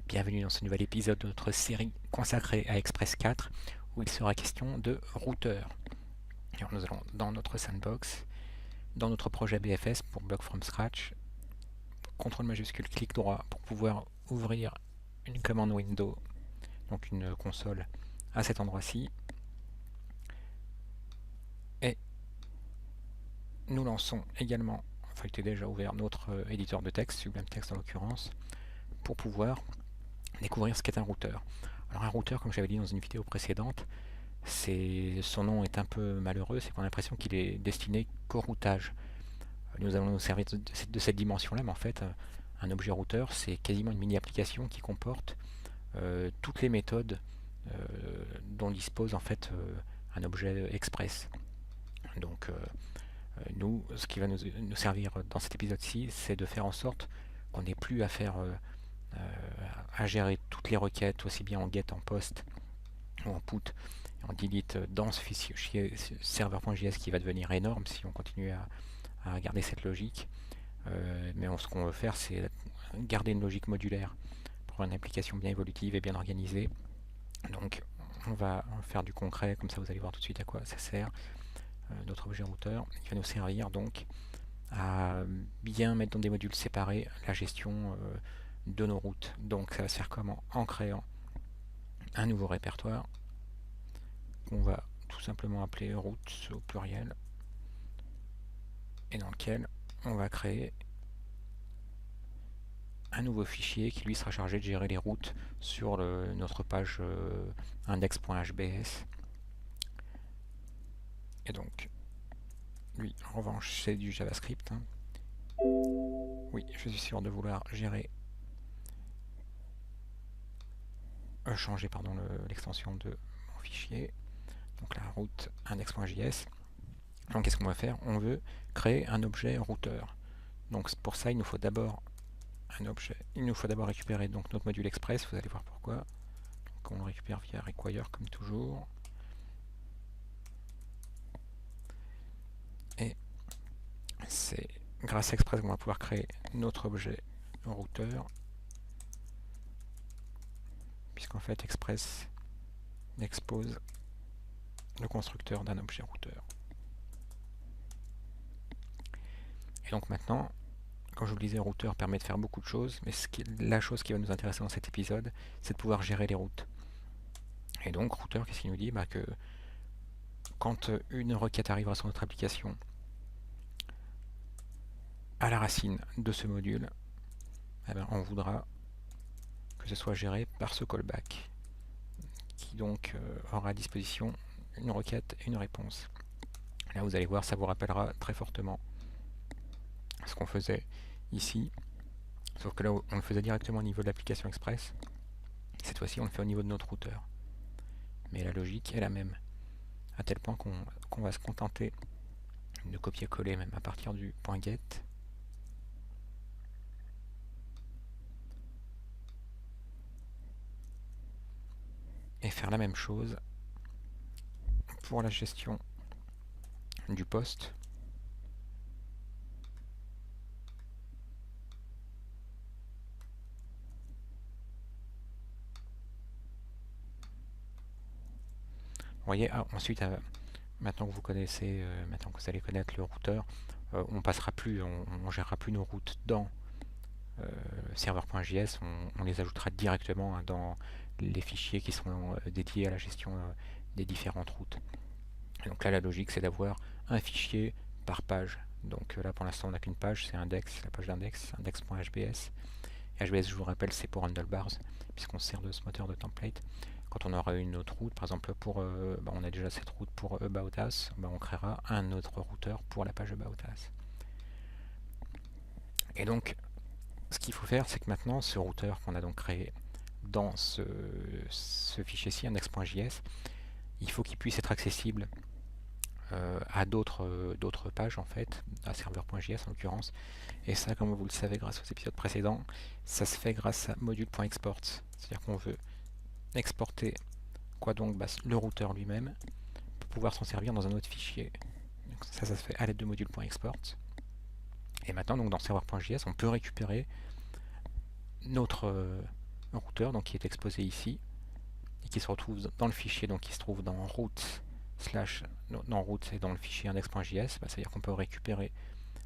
Bienvenue dans ce nouvel épisode de notre série consacrée à Express 4 où il sera question de routeur. Alors nous allons dans notre sandbox, dans notre projet BFS pour Block from Scratch, CTRL majuscule clic droit pour pouvoir ouvrir une commande window, donc une console à cet endroit-ci. Et nous lançons également, enfin il était déjà ouvert, notre éditeur de texte, Sublime Text en l'occurrence, pour pouvoir découvrir ce qu'est un routeur. Alors un routeur, comme j'avais dit dans une vidéo précédente, son nom est un peu malheureux, c'est qu'on a l'impression qu'il est destiné qu'au routage. Nous allons nous servir de cette dimension-là, mais en fait, un objet routeur, c'est quasiment une mini-application qui comporte toutes les méthodes dont dispose en fait un objet express. Donc, nous, ce qui va nous servir dans cet épisode-ci, c'est de faire en sorte qu'on n'ait plus à faire à gérer toutes les requêtes, aussi bien en get, en post ou en put, en delete dans ce fichier serveur.js qui va devenir énorme si on continue à garder cette logique. Mais ce qu'on veut faire, c'est garder une logique modulaire pour une application bien évolutive et bien organisée. Donc on va faire du concret, comme ça vous allez voir tout de suite à quoi ça sert. Notre objet routeur, il va nous servir donc à bien mettre dans des modules séparés la gestion de nos routes. Donc ça va se faire comment? En créant un nouveau répertoire qu'on va tout simplement appeler routes au pluriel et dans lequel on va créer un nouveau fichier qui lui sera chargé de gérer les routes sur notre page index.hbs. Et donc lui en revanche c'est du JavaScript, hein. Oui, je suis sûr de vouloir gérer changer pardon l'extension de mon fichier, donc la route index.js. Donc qu'est-ce qu'on va faire? On veut créer un objet routeur. Donc pour ça il nous faut d'abord un objet. Il nous faut d'abord récupérer donc notre module express, vous allez voir pourquoi. Donc on le récupère via require comme toujours. Et c'est grâce à Express qu'on va pouvoir créer notre objet routeur, puisqu'en fait Express expose le constructeur d'un objet routeur. Et donc maintenant, comme je vous le disais, routeur permet de faire beaucoup de choses, mais la chose qui va nous intéresser dans cet épisode, c'est de pouvoir gérer les routes. Et donc routeur, qu'est-ce qu'il nous dit? Que quand une requête arrivera sur notre application, à la racine de ce module, on voudra que ce soit géré par ce callback, qui donc aura à disposition une requête et une réponse. Là vous allez voir, ça vous rappellera très fortement ce qu'on faisait ici, sauf que là on le faisait directement au niveau de l'application Express. Cette fois-ci on le fait au niveau de notre routeur. Mais la logique est la même, à tel point qu'on va se contenter de copier-coller même à partir du point .get et faire la même chose pour la gestion du post. Vous voyez, ensuite, maintenant que vous connaissez, maintenant que vous allez connaître le routeur, on passera plus, on gérera plus nos routes dans serveur.js, on les ajoutera directement dans les fichiers qui seront dédiés à la gestion des différentes routes. Et donc là, la logique, c'est d'avoir un fichier par page. Donc là, pour l'instant, on n'a qu'une page, c'est index, la page d'index, index.hbs. Et HBS, je vous rappelle, c'est pour handlebars, puisqu'on se sert de ce moteur de template. Quand on aura une autre route, par exemple, on a déjà cette route pour About Us, on créera un autre routeur pour la page About Us. Et donc, ce qu'il faut faire, c'est que maintenant, ce routeur qu'on a donc créé dans ce fichier-ci, index.js, il faut qu'il puisse être accessible à d'autres pages en fait, à serveur.js en l'occurrence. Et ça, comme vous le savez grâce aux épisodes précédents, ça se fait grâce à module.export. C'est-à-dire qu'on veut exporter le routeur lui-même pour pouvoir s'en servir dans un autre fichier. Donc ça se fait à l'aide de module.export. Et maintenant, donc, dans serveur.js, on peut récupérer notre routeur donc, qui est exposé ici et qui se retrouve dans le fichier, donc qui se trouve dans root slash dans root et dans le fichier index.js. C'est-à-dire qu'on peut récupérer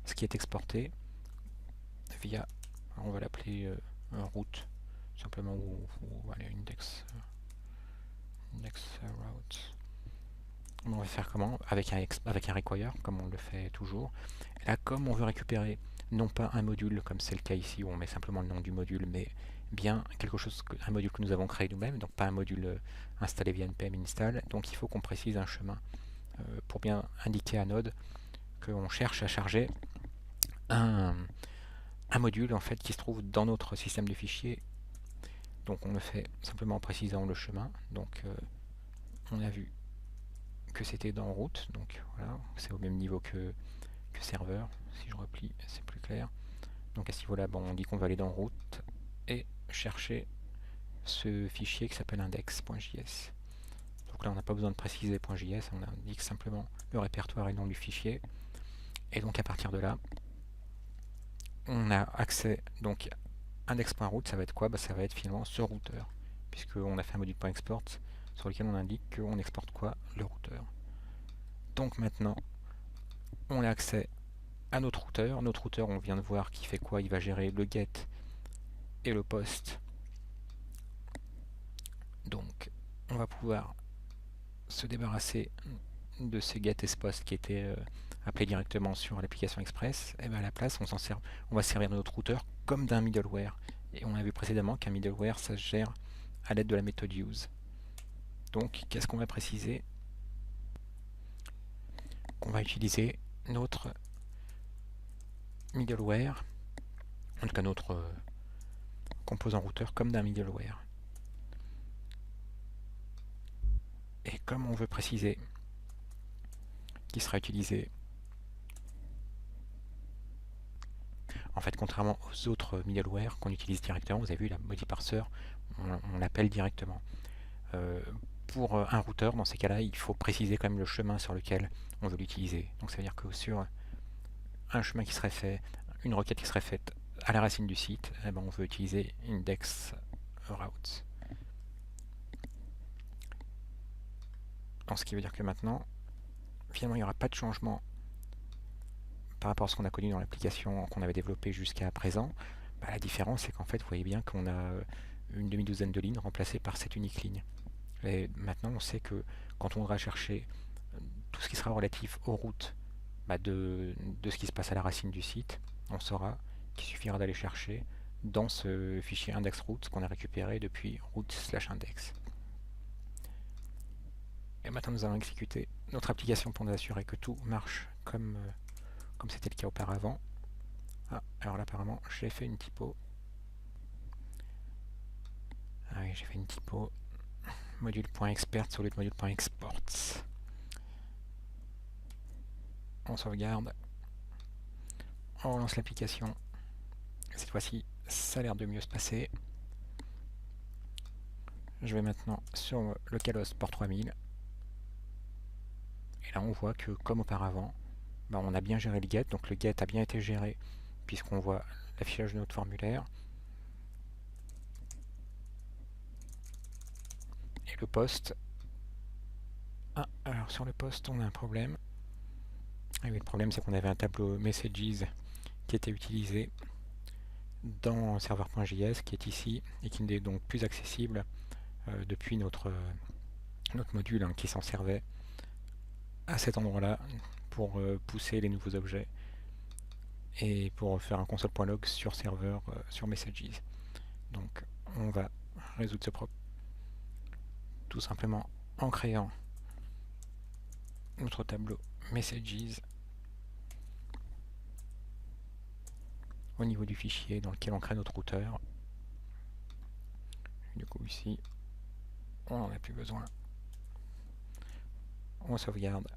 ce qui est exporté via, on va l'appeler root simplement, ou allez, index route. On va faire comment? Avec un require, comme on le fait toujours. Et là, comme on veut récupérer non pas un module, comme c'est le cas ici, où on met simplement le nom du module, mais bien quelque chose, un module que nous avons créé nous-mêmes, donc pas un module installé via npm install. Donc il faut qu'on précise un chemin pour bien indiquer à Node qu'on cherche à charger un module en fait qui se trouve dans notre système de fichiers. Donc on le fait simplement en précisant le chemin. Donc on a vu que c'était dans route, donc voilà, c'est au même niveau que serveur. Si je replie, c'est plus clair. Donc à ce niveau-là, bon, on dit qu'on va aller dans route et chercher ce fichier qui s'appelle index.js. Donc là, on n'a pas besoin de préciser .js, on indique simplement le répertoire et le nom du fichier. Et donc à partir de là, on a accès, donc index.route, ça va être quoi? Ça va être finalement ce routeur, puisqu'on a fait un module.export sur lequel on indique qu'on exporte quoi? Le routeur. Donc maintenant, on a accès à notre routeur. Notre routeur, on vient de voir qu'il fait quoi? Il va gérer le get et le post. Donc, on va pouvoir se débarrasser de ces get et ce post qui étaient appelés directement sur l'application Express. Et bien à la place, on va servir de notre routeur comme d'un middleware. Et on a vu précédemment qu'un middleware, ça se gère à l'aide de la méthode use. Donc, qu'est-ce qu'on va préciser? On va utiliser notre middleware, en tout cas notre composant routeur comme d'un middleware. Et comme on veut préciser qu'il sera utilisé, en fait, contrairement aux autres middleware qu'on utilise directement, vous avez vu la body parser, on l'appelle directement. Pour un routeur, dans ces cas-là, il faut préciser quand même le chemin sur lequel on veut l'utiliser. Donc ça veut dire que sur un chemin qui serait fait, une requête qui serait faite à la racine du site, eh ben, on veut utiliser index routes. Donc, ce qui veut dire que maintenant, finalement, il n'y aura pas de changement par rapport à ce qu'on a connu dans l'application qu'on avait développée jusqu'à présent. La différence, c'est qu'en fait, vous voyez bien qu'on a une demi-douzaine de lignes remplacées par cette unique ligne. Et maintenant, on sait que quand on va chercher tout ce qui sera relatif aux routes de ce qui se passe à la racine du site, on saura qu'il suffira d'aller chercher dans ce fichier index.routes qu'on a récupéré depuis route/index. Et maintenant, nous allons exécuter notre application pour nous assurer que tout marche comme c'était le cas auparavant. Ah, alors là, apparemment, j'ai fait une typo. Ah oui, j'ai fait une typo. Module.expert sur le module.export. On sauvegarde. On relance l'application. Cette fois-ci, ça a l'air de mieux se passer. Je vais maintenant sur localhost port 3000. Et là, on voit que, comme auparavant, on a bien géré le get. Donc le get a bien été géré, puisqu'on voit l'affichage de notre formulaire. Et le post. Ah, alors sur le post, on a un problème. Ah oui, le problème, c'est qu'on avait un tableau messages qui était utilisé dans serveur.js, qui est ici, et qui n'est donc plus accessible depuis notre module qui s'en servait à cet endroit-là pour pousser les nouveaux objets et pour faire un console.log sur serveur sur messages. Donc on va résoudre ce problème tout simplement en créant notre tableau messages au niveau du fichier dans lequel on crée notre routeur. Du coup ici on n'en a plus besoin. On sauvegarde.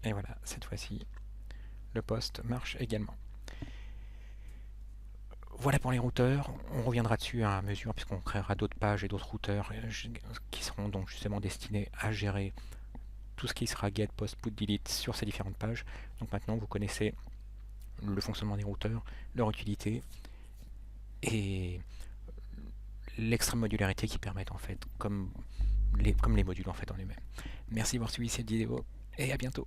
Et voilà, cette fois-ci, le post marche également. Voilà pour les routeurs, on reviendra dessus à mesure puisqu'on créera d'autres pages et d'autres routeurs qui seront donc justement destinés à gérer tout ce qui sera get, post, put, delete sur ces différentes pages. Donc maintenant vous connaissez le fonctionnement des routeurs, leur utilité et l'extrême modularité qui permettent en fait, comme les modules en fait en eux-mêmes. Merci d'avoir suivi cette vidéo et à bientôt.